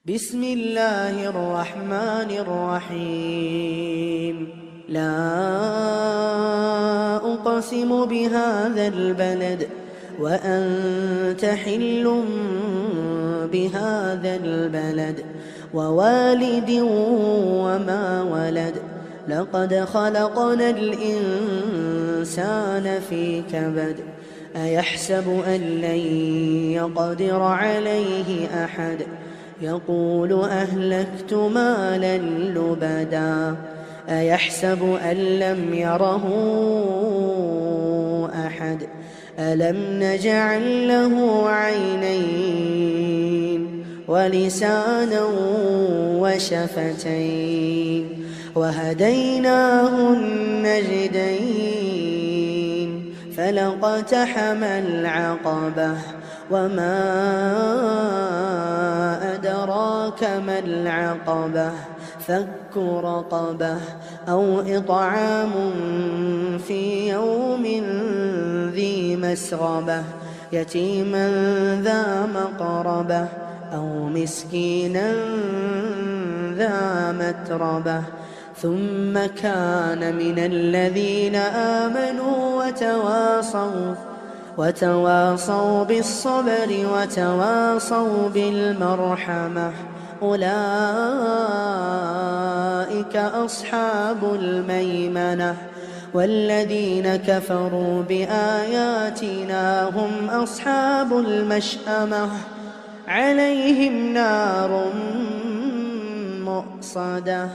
بسم الله الرحمن الرحيم. لا أقسم بهذا البلد وأنت حل بهذا البلد ووالد وما ولد. لقد خلقنا الإنسان في كبد. أيحسب أن لن يقدر عليه أحد. يقول أهلكت مالا لبدا. أيحسب أن لم يره أحد. ألم نجعل له عينين ولسانا وشفتين وهديناه النجدين. فلاقتحم العقبة وما أدراك ما العقبة. فك رقبة أو إطعام في يوم ذي مسغبة يتيما ذا مقربة أو مسكينا ذا متربة. ثم كان من الذين آمنوا وتواصوا بالصبر وتواصوا بالمرحمة. أولئك أصحاب الميمنة. والذين كفروا بآياتنا هم أصحاب المشأمة. عليهم نار مؤصدة.